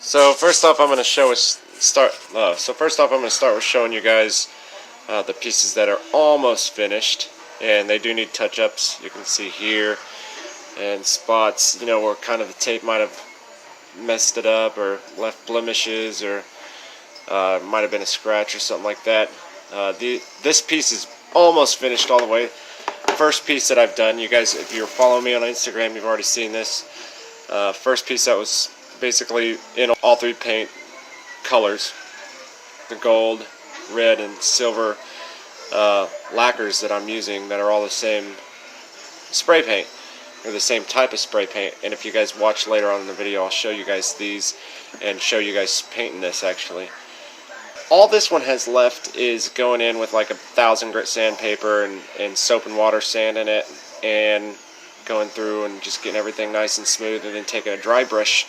So first off, I'm going to start with showing you guys the pieces that are almost finished, and they do need touch-ups. You can see here, and spots, where kind of the tape might have messed it up or left blemishes, or might have been a scratch or something like that. This piece is almost finished all the way. First piece that I've done, you guys, if you're following me on Instagram, you've already seen this. First piece that was basically in all three paint colors, the gold, red, and silver lacquers that I'm using that are all the same spray paint, or the same type of spray paint. And if you guys watch later on in the video, I'll show you guys these and show you guys painting this actually. All this one has left is going in with like 1,000 grit sandpaper and soap and water sand in it, and going through and just getting everything nice and smooth, and then taking a dry brush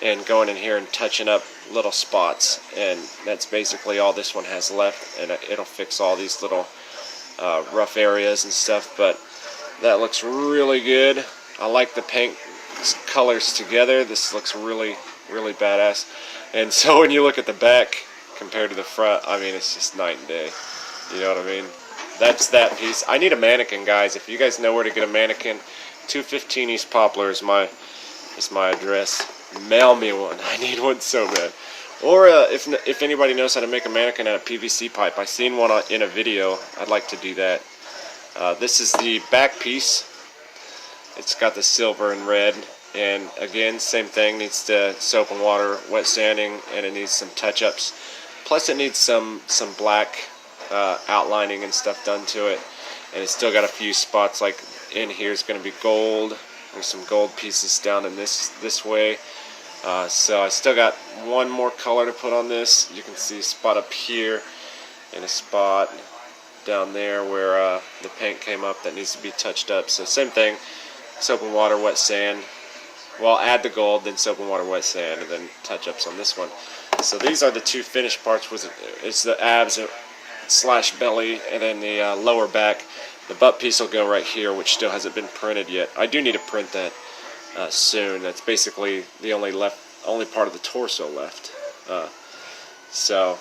and going in here and touching up little spots. And that's basically all this one has left, and it'll fix all these little rough areas and stuff. But that looks really good. I like the paint colors together. This looks really badass. And so when you look at the back compared to the front, I mean, it's just night and day. You know what I mean? That's that piece. I need a mannequin, guys. If you guys know where to get a mannequin, 215 East Poplar is my address. Mail me one. I need one so bad. Or if anybody knows how to make a mannequin out of PVC pipe, I seen one in a video. I'd like to do that. This is the back piece. It's got the silver and red, and again, same thing. Needs to soap and water, wet sanding, and it needs some touch-ups. Plus, it needs some black outlining and stuff done to it. And it's still got a few spots, like in here is going to be gold. There's some gold pieces down in this way. So I still got one more color to put on this. You can see a spot up here and a spot down there where the paint came up that needs to be touched up. So same thing, soap and water, wet sand. Well, add the gold, then soap and water, wet sand, and then touch-ups on this one. So these are the two finished parts. It's the abs / belly, and then the lower back. The butt piece will go right here, which still hasn't been printed yet. I do need to print that soon. That's basically the only part of the torso left. So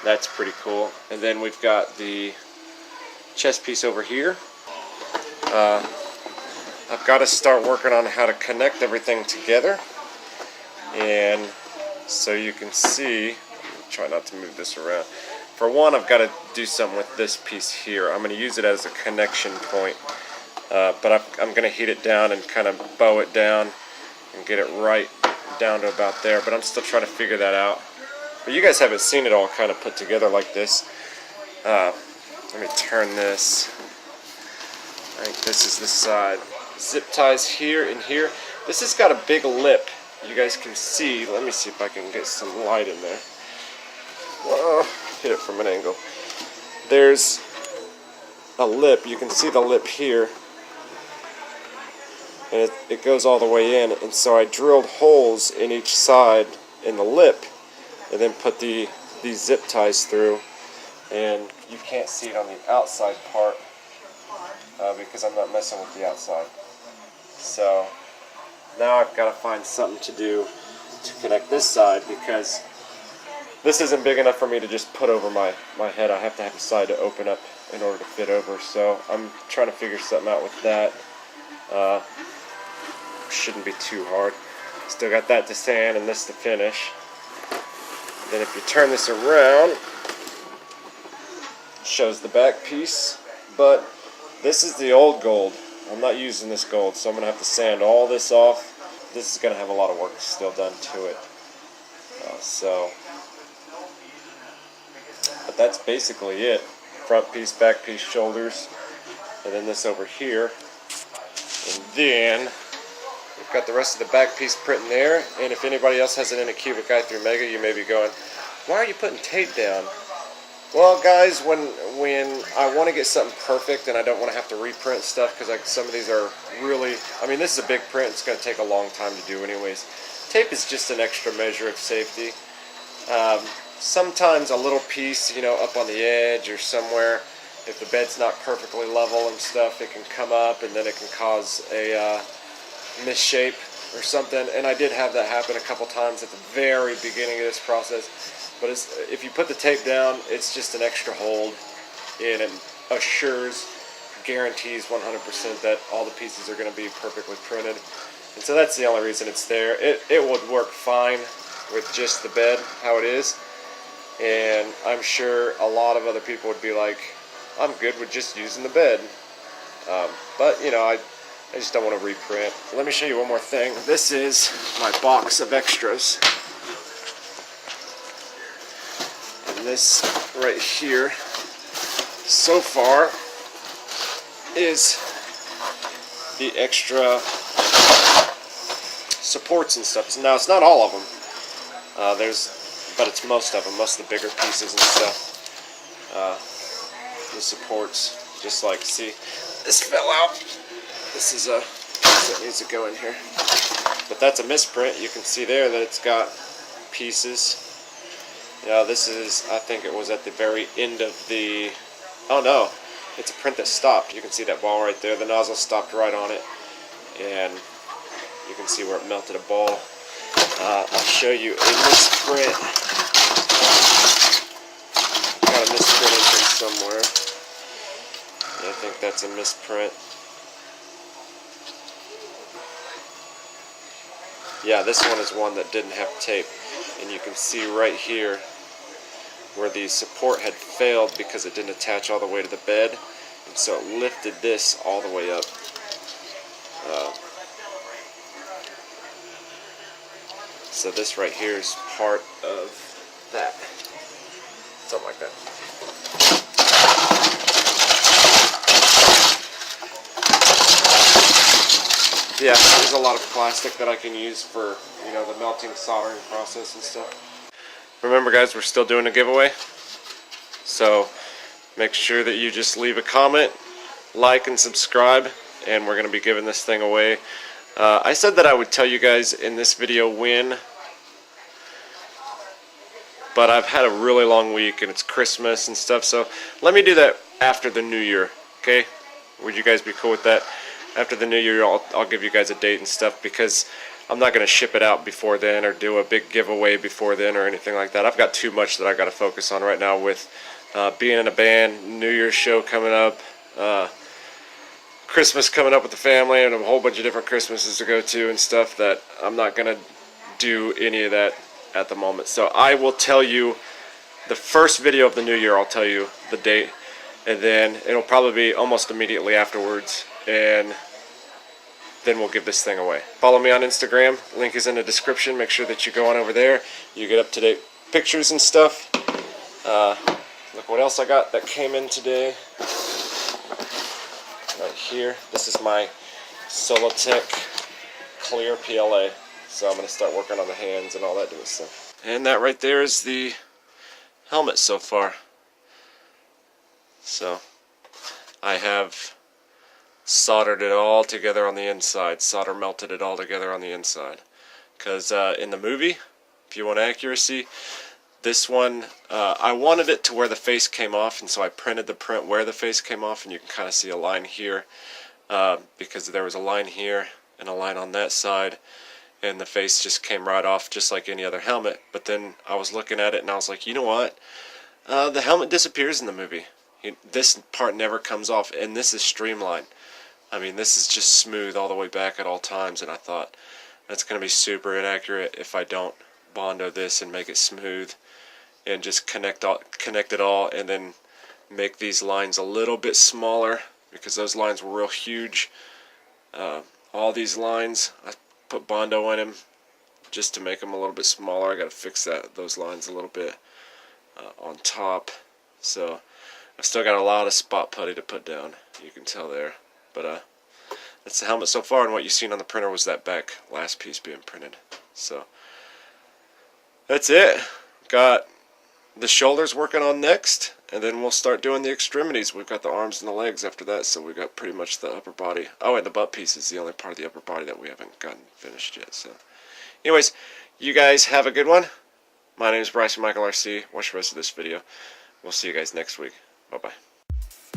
that's pretty cool. And then we've got the chest piece over here. I've got to start working on how to connect everything together. And so you can see, try not to move this around. For one, I've got to do something with this piece here. I'm going to use it as a connection point, but I'm going to heat it down and kind of bow it down and get it right down to about there. But I'm still trying to figure that out. But you guys haven't seen it all kind of put together like this. Let me turn this. I think this is the side. Zip ties here and here. This has got a big lip. You guys can see. Let me see if I can get some light in there. Whoa. Hit it from an angle. There's a lip. You can see the lip here, and it goes all the way in. And so I drilled holes in each side in the lip, and then put these zip ties through. And you can't see it on the outside part because I'm not messing with the outside. So now I've got to find something to do to connect this side, because this isn't big enough for me to just put over my head. I have to have a side to open up in order to fit over. So I'm trying to figure something out with that. Shouldn't be too hard. Still got that to sand and this to finish. Then if you turn this around, it shows the back piece. But this is the old gold. I'm not using this gold, so I'm going to have to sand all this off. This is going to have a lot of work still done to it. But that's basically it. Front piece, back piece, shoulders, and then this over here. And then we've got the rest of the back piece printing there. And if anybody else has it in a cubic eye through Mega, you may be going, why are you putting tape down? Well, guys, when I want to get something perfect and I don't want to have to reprint stuff, because some of these are really, I mean, this is a big print. It's going to take a long time to do anyways. Tape is just an extra measure of safety. Sometimes a little piece, up on the edge or somewhere, if the bed's not perfectly level and stuff, it can come up and then it can cause a misshape. or something, and I did have that happen a couple times at the very beginning of this process. But if you put the tape down, it's just an extra hold, and it guarantees 100% that all the pieces are going to be perfectly printed. And so that's the only reason it's there. It would work fine with just the bed how it is, and I'm sure a lot of other people would be like, I'm good with just using the bed. But you know, I just don't want to reprint. Let me show you one more thing. This is my box of extras. And this right here, so far, is the extra supports and stuff. Now, it's not all of them. But it's most of them, most of the bigger pieces and stuff. The supports, just like, see, this fell out. This is a piece that needs to go in here. But that's a misprint. You can see there that it's got pieces. You know, this is, I think it was at the very end of the, oh no, it's a print that stopped. You can see that ball right there. The nozzle stopped right on it. And you can see where it melted a ball. I'll show you a misprint. Got a misprint in here somewhere. I think that's a misprint. Yeah, this one is one that didn't have tape. And you can see right here where the support had failed because it didn't attach all the way to the bed. And so it lifted this all the way up. So this right here is part of that. Something like that. Yeah, there's a lot of plastic that I can use for, you know, the melting soldering process and stuff. Remember guys, we're still doing a giveaway. So make sure that you just leave a comment, like, and subscribe, and we're going to be giving this thing away. I said that I would tell you guys in this video when, but I've had a really long week and it's Christmas and stuff, so let me do that after the new year, okay? Would you guys be cool with that? After the new year, I'll give you guys a date and stuff, because I'm not going to ship it out before then or do a big giveaway before then or anything like that. I've got too much that I got to focus on right now with being in a band, New Year's show coming up, Christmas coming up with the family, and a whole bunch of different Christmases to go to and stuff, that I'm not going to do any of that at the moment. So I will tell you the first video of the new year, I'll tell you the date, and then it'll probably be almost immediately afterwards, and then we'll give this thing away. Follow me on Instagram, link is in the description. Make sure that you go on over there, you get up-to-date pictures and stuff. Look what else I got that came in today. Right here, this is my Solotech clear PLA. So I'm going to start working on the hands and all that doing stuff. And that right there is the helmet so far. So I have soldered it all together on the inside. Solder melted it all together on the inside. Because in the movie, if you want accuracy, this one, I wanted it to where the face came off, and so I printed the print where the face came off, and you can kind of see a line here, because there was a line here and a line on that side, and the face just came right off just like any other helmet. But then I was looking at it and I was like, you know what, the helmet disappears in the movie. This part never comes off, and this is streamlined. I mean, this is just smooth all the way back at all times, and I thought that's going to be super inaccurate if I don't Bondo this and make it smooth and just connect it all, and then make these lines a little bit smaller, because those lines were real huge. All these lines, I put Bondo in them just to make them a little bit smaller. I got to fix those lines a little bit on top. So I've still got a lot of spot putty to put down, you can tell there. But that's the helmet so far, and what you've seen on the printer was that back last piece being printed. So that's it. Got the shoulders working on next, and then we'll start doing the extremities. We've got the arms and the legs after that, so we've got pretty much the upper body. Oh, and the butt piece is the only part of the upper body that we haven't gotten finished yet. So anyways, you guys have a good one. My name is Bryson Michael RC. Watch the rest of this video. We'll see you guys next week. Bye-bye.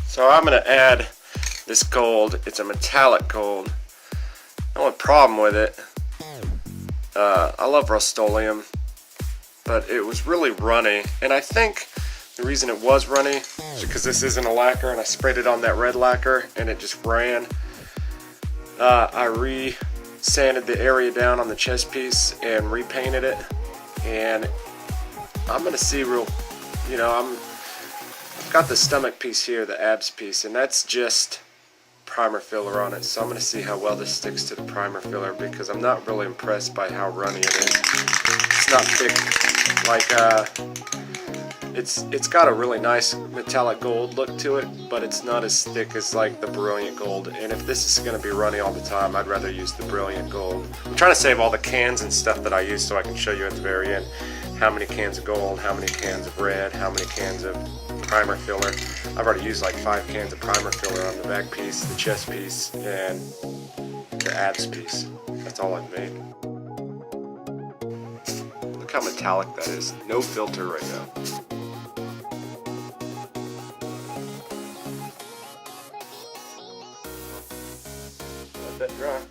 So I'm going to add this gold. It's a metallic gold. The only problem with it I love Rust-Oleum, but it was really runny, and I think the reason it was runny is because this isn't a lacquer, and I sprayed it on that red lacquer, and it just ran. I re-sanded the area down on the chest piece and repainted it, and I'm gonna see I've got the stomach piece here, the abs piece, and that's just primer filler on it, so I'm going to see how well this sticks to the primer filler, because I'm not really impressed by how runny it is. It's not thick, like it's got a really nice metallic gold look to it, but it's not as thick as like the brilliant gold, and if this is going to be runny all the time, I'd rather use the brilliant gold. I'm trying to save all the cans and stuff that I use so I can show you at the very end how many cans of gold, how many cans of red, how many cans of primer filler. I've already used like 5 cans of primer filler on the back piece, the chest piece, and the abs piece. That's all I've made. Look how metallic that is. No filter right now. Let that dry.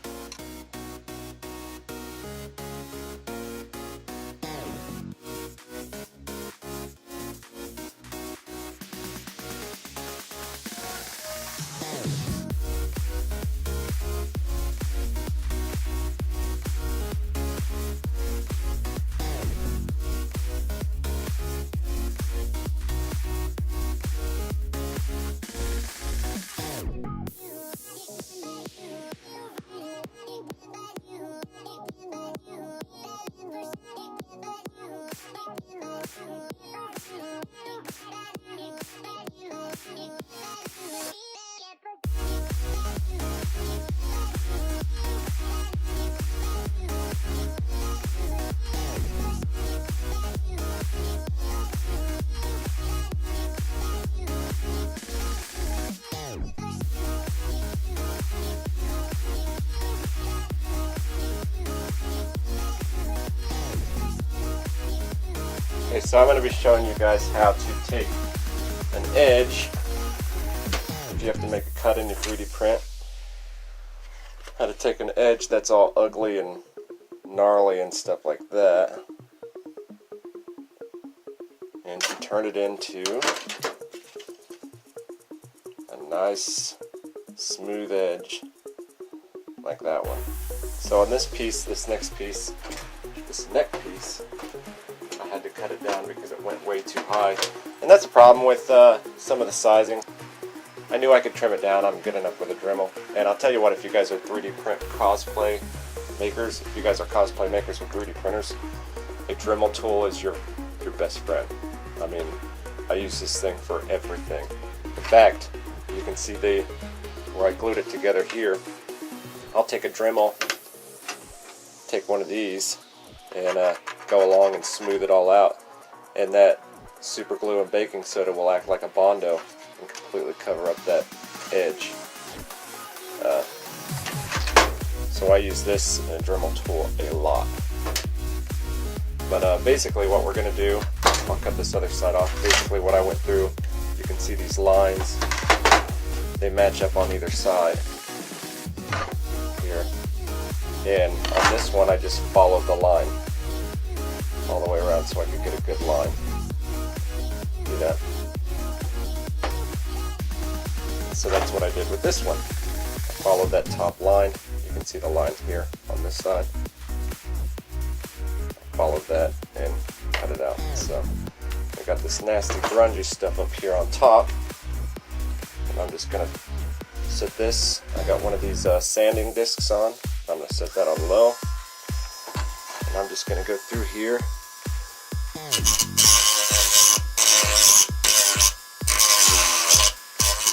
Okay, so I'm going to be showing you guys how to take an edge, if you have to make a cut in your 3D print, how to take an edge that's all ugly and gnarly and stuff like that, and to turn it into a nice smooth edge like that one. So on this piece, this next piece, this neck piece, I had to cut it down because it went way too high, and that's a problem with some of the sizing. I knew I could trim it down. I'm good enough with a Dremel, and I'll tell you what, if you guys are 3D print cosplay makers, if you guys are cosplay makers with 3D printers, a Dremel tool is your best friend. I mean, I use this thing for everything. In fact, you can see where I glued it together here. I'll take a Dremel, take one of these, and go along and smooth it all out, and that super glue and baking soda will act like a Bondo and completely cover up that edge. So I use this Dremel tool a lot. But basically what we're going to do, I'll cut this other side off. Basically what I went through, you can see these lines, they match up on either side here, and on this one I just followed the line all the way around so I could get a good line. Do that. So that's what I did with this one. I followed that top line. You can see the line here on this side. I followed that and cut it out. So I got this nasty grungy stuff up here on top, and I'm just gonna set this. I got one of these sanding discs on. I'm gonna set that on low, and I'm just gonna go through here.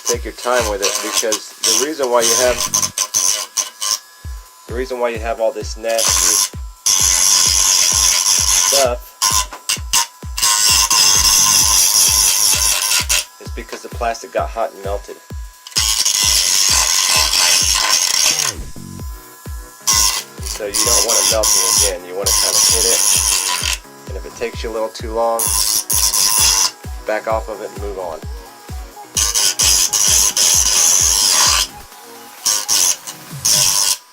Take your time with it, because the reason why you have all this nasty stuff is because the plastic got hot and melted. So you don't want it melting again. You want to kind of hit it, and if it takes you a little too long, back off of it and move on.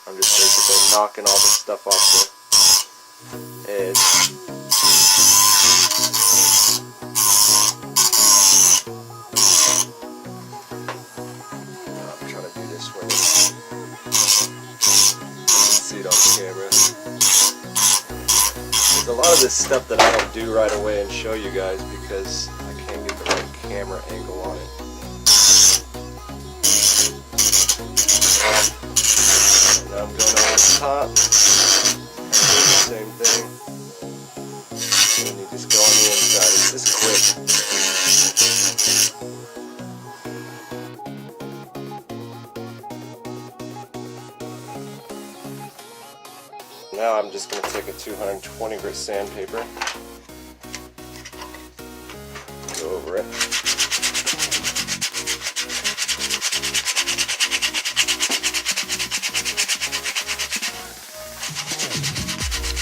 I'm just basically knocking all this stuff off edge. I'm trying to do this where you can see it on camera. There's a lot of this stuff that I don't do right away and show you guys because I can't get the right camera angle on it. Now I'm going over the top, doing the same thing, and then you just go on the inside. It's just quick. Now I'm just going to take a 220 grit sandpaper, go over it.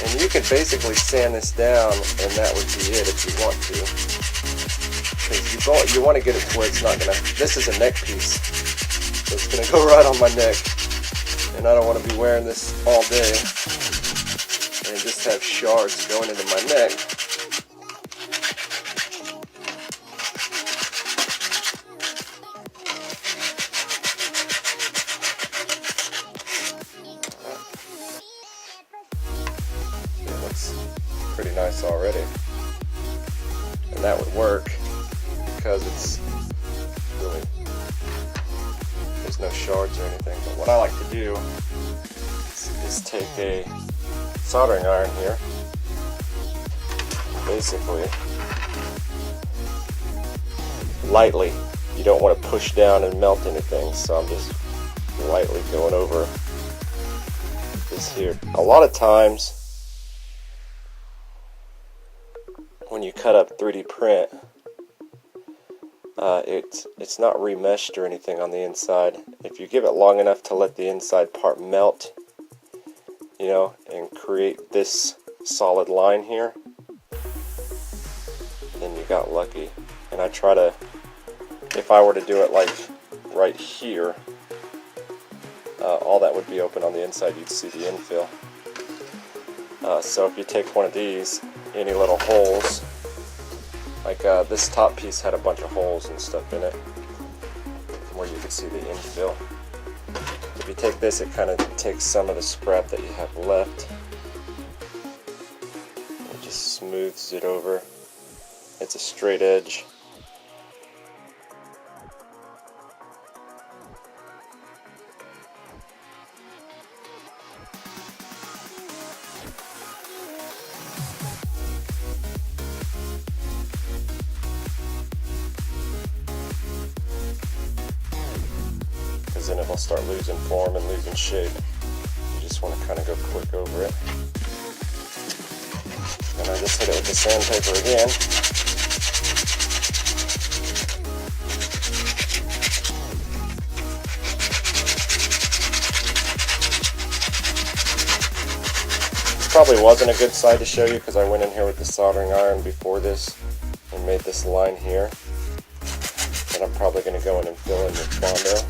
And you could basically sand this down and that would be it if you want to. Because you want to get it to where it's not going to, this is a neck piece, so it's going to go right on my neck. And I don't want to be wearing this all day and just have shards going into my neck. It looks pretty nice already. And that would work because it's really, there's no shards or anything. But what I like to do is take a soldering iron here, basically lightly. You don't want to push down and melt anything, so I'm just lightly going over this here. A lot of times when you cut up 3D print, it's not remeshed or anything on the inside. If you give it long enough to let the inside part melt, you know, and create this solid line here, then you got lucky. And I try to, if I were to do it like right here, all that would be open on the inside. You'd see the infill. So if you take one of these, any little holes, like this top piece had a bunch of holes and stuff in it where you could see the infill. If you take this, it kind of takes some of the scrap that you have left. It just smooths it over. It's a straight edge. Because then it will start losing form and losing shape. You just want to kind of go quick over it. And I just hit it with the sandpaper again. This probably wasn't a good side to show you because I went in here with the soldering iron before this and made this line here. And I'm probably going to go in and fill in with Bondo.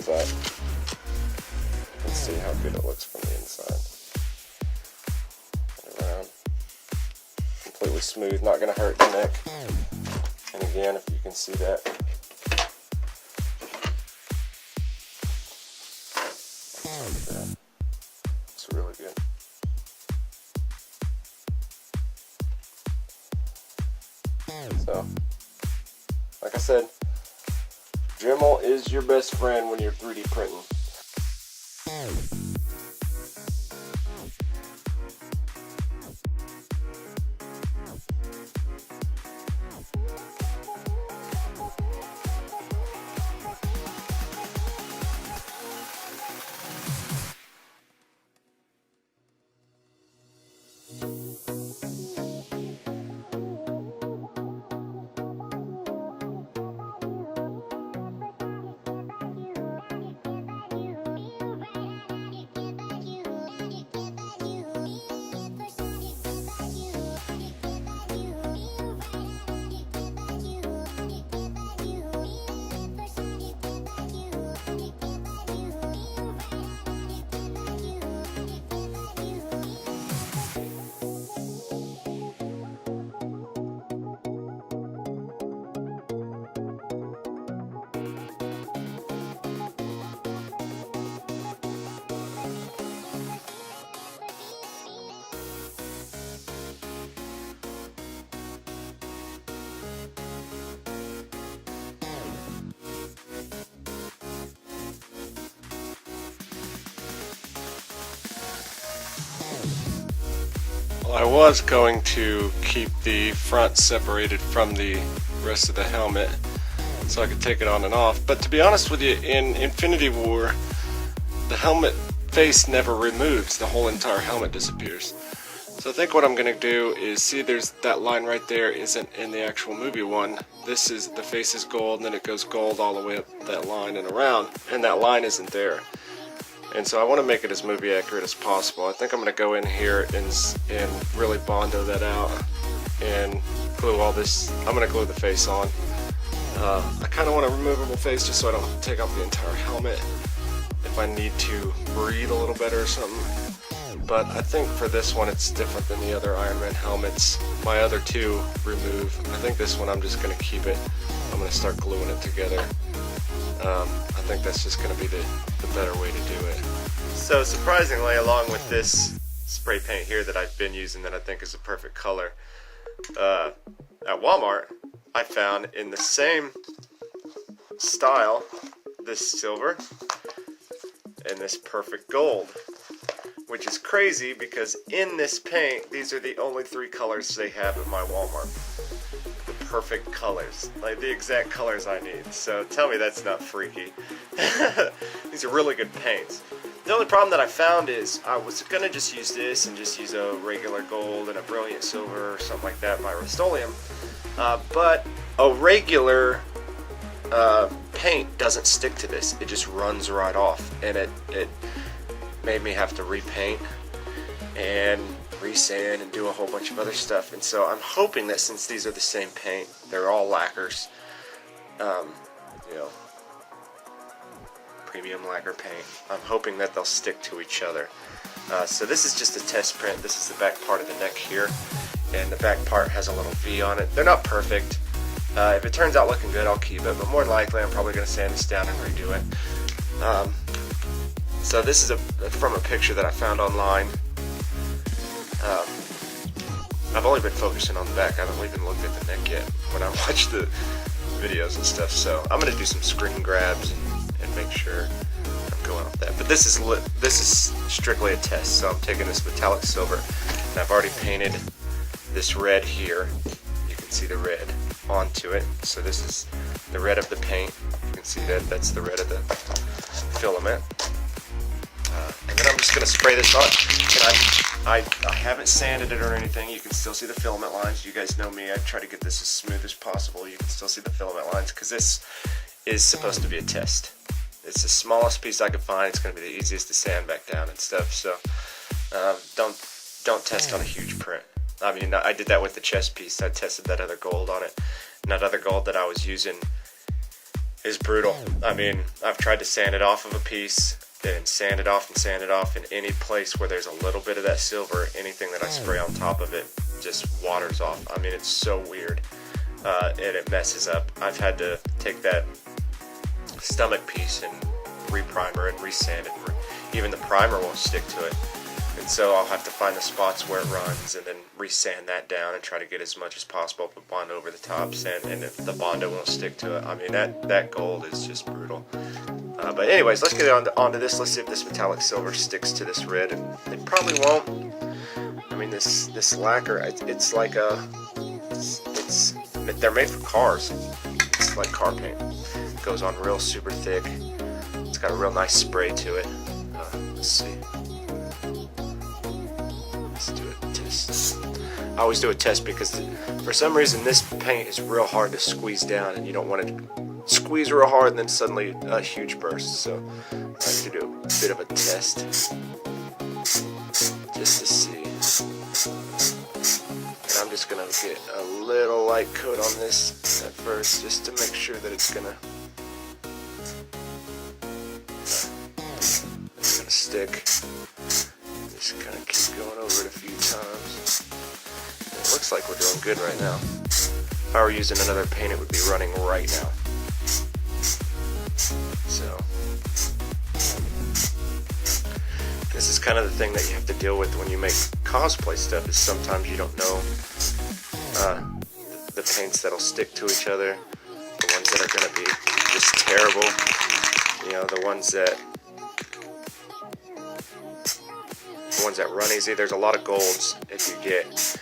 But you can see how good it looks from the inside. And around. Completely smooth, not going to hurt the neck. And again, if you can see that. It's really good. So, like I said, Dremel is your best friend when you're 3D printing. I was going to keep the front separated from the rest of the helmet so I could take it on and off, but to be honest with you, in Infinity War, the helmet face never removes, the whole entire helmet disappears. So I think what I'm going to do is, see, there's that line right there isn't in the actual movie one. This is, the face is gold, and then it goes gold all the way up that line and around, and that line isn't there. And so I want to make it as movie accurate as possible. I think I'm going to go in here and really Bondo that out and glue all this. I'm going to glue the face on. I kind of want a removable face just so I don't take off the entire helmet if I need to breathe a little better or something. But I think for this one it's different than the other Iron Man helmets. My other two remove. I think this one I'm just going to keep it. I'm going to start gluing it together. I think that's just going to be the better way to do it. So surprisingly, along with this spray paint here that I've been using that I think is a perfect color, at Walmart I found in the same style this silver and this perfect gold, which is crazy because in this paint these are the only three colors they have at my Walmart. The perfect colors, like the exact colors I need. So tell me that's not freaky. These are really good paints. The only problem that I found is I was gonna just use this and just use a regular gold and a brilliant silver or something like that by Rust-Oleum, but a regular paint doesn't stick to this. It just runs right off, and it made me have to repaint and resand and do a whole bunch of other stuff. And so I'm hoping that since these are the same paint, they're all lacquers, you know, premium lacquer paint, I'm hoping that they'll stick to each other. So this is just a test print. This is the back part of the neck here, and the back part has a little V on it. They're not perfect. If it turns out looking good, I'll keep it, but more than likely I'm probably going to sand this down and redo it. So this is from a picture that I found online. I've only been focusing on the back. I haven't even looked at the neck yet when I watch the videos and stuff. So I'm going to do some screen grabs and make sure I'm going off that. But this is strictly a test. So I'm taking this metallic silver, and I've already painted this red here. You can see the red onto it. So this is the red of the paint. You can see that that's the red of the filament. And then I'm just going to spray this on, and I haven't sanded it or anything. You can still see the filament lines. You guys know me, I try to get this as smooth as possible. You can still see the filament lines because this is supposed to be a test. It's the smallest piece I could find. It's going to be the easiest to sand back down and stuff. So don't test on a huge print. I mean, I did that with the chest piece. I tested that other gold on it, and that other gold that I was using is brutal. I mean, I've tried to sand it off of a piece, and sand it off, and any place where there's a little bit of that silver, anything that I spray on top of it just waters off. I mean, it's so weird, and it messes up. I've had to take that stomach piece and re-primer and re-sand it. Even the primer won't stick to it, and so I'll have to find the spots where it runs and then re-sand that down and try to get as much as possible, but bond over the top, sand, and if the Bondo won't stick to it, I mean, that gold is just brutal. But anyways, let's get onto this. Let's see if this metallic silver sticks to this red. It probably won't. I mean, this lacquer, it's like they're made for cars. It's like car paint. It goes on real super thick. It's got a real nice spray to it. Let's see. Let's do a test. I always do a test because for some reason this paint is real hard to squeeze down, and you don't want to squeeze real hard and then suddenly a huge burst. So I like to do a bit of a test just to see. And I'm just gonna get a little light coat on this at first just to make sure that it's gonna stick. Just kind of keep going over it a few times. And it looks like we're doing good right now. If I were using another paint, it would be running right now. So this is kind of the thing that you have to deal with when you make cosplay stuff, is sometimes you don't know the paints that'll stick to each other, the ones that are going to be just terrible, you know, the ones that ones that run easy. There's a lot of golds. If you get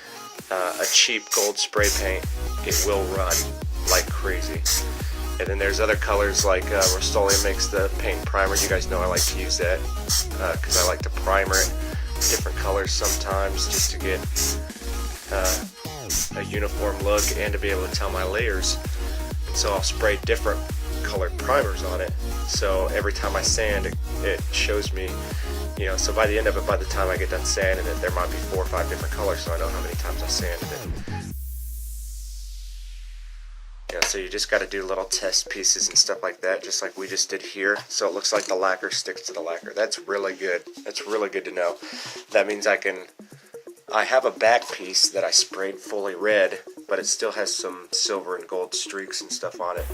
a cheap gold spray paint, it will run like crazy. And then there's other colors like Rust-Oleum makes the paint primer. You guys know I like to use that because I like to primer it different colors sometimes just to get a uniform look and to be able to tell my layers. And so I'll spray different colored primers on it, so every time I sand it shows me, you know, so by the end of it, by the time I get done sanding it, there might be 4 or 5 different colors, so I know how many times I sanded it. You know, so you just got to do little test pieces and stuff like that, just like we just did here, so it looks like the lacquer sticks to the lacquer. That's really good. That's really good to know. That means I have a back piece that I sprayed fully red, but it still has some silver and gold streaks and stuff on it.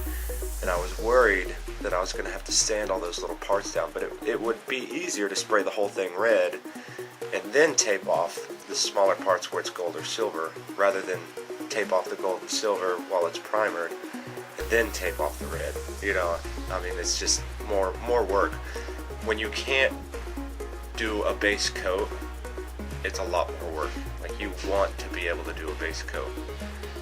And I was worried that I was going to have to sand all those little parts down, but it would be easier to spray the whole thing red and then tape off the smaller parts where it's gold or silver, rather than tape off the gold and silver while it's primered and then tape off the red. You know, I mean, it's just more work. When you can't do a base coat, it's a lot more work. Like, you want to be able to do a base coat,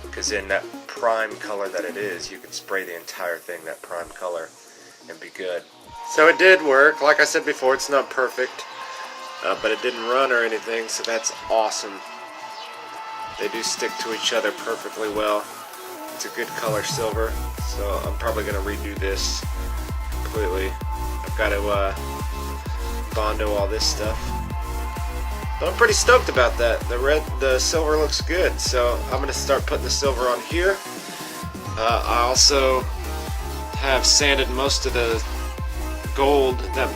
because in that prime color that it is, you can spray the entire thing that prime color and be good. So it did work. Like I said before, it's not perfect, but it didn't run or anything, so that's awesome. They do stick to each other perfectly well. It's a good color silver, so I'm probably going to redo this completely. I've got to Bondo all this stuff. But I'm pretty stoked about that. The silver looks good, so I'm going to start putting the silver on here. I also have sanded most of the gold, that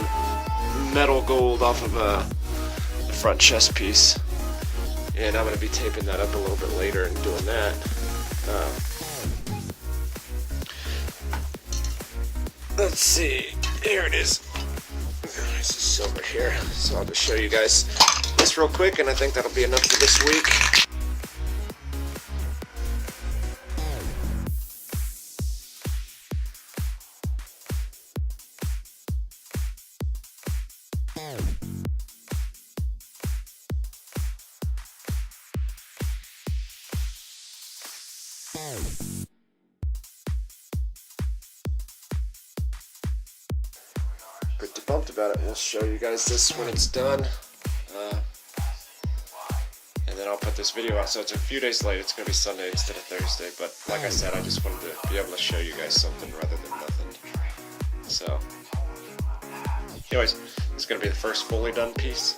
metal gold, off of the front chest piece. And I'm going to be taping that up a little bit later and doing that. Let's see, here it is. There's the silver here, so I'll just show you guys this real quick, and I think that'll be enough for this week. Pretty pumped about it. We'll show you guys this when it's done. And then I'll put this video out. So it's a few days late. It's going to be Sunday instead of Thursday. But like I said, I just wanted to be able to show you guys something rather than nothing. So, anyways, this is going to be the first fully done piece.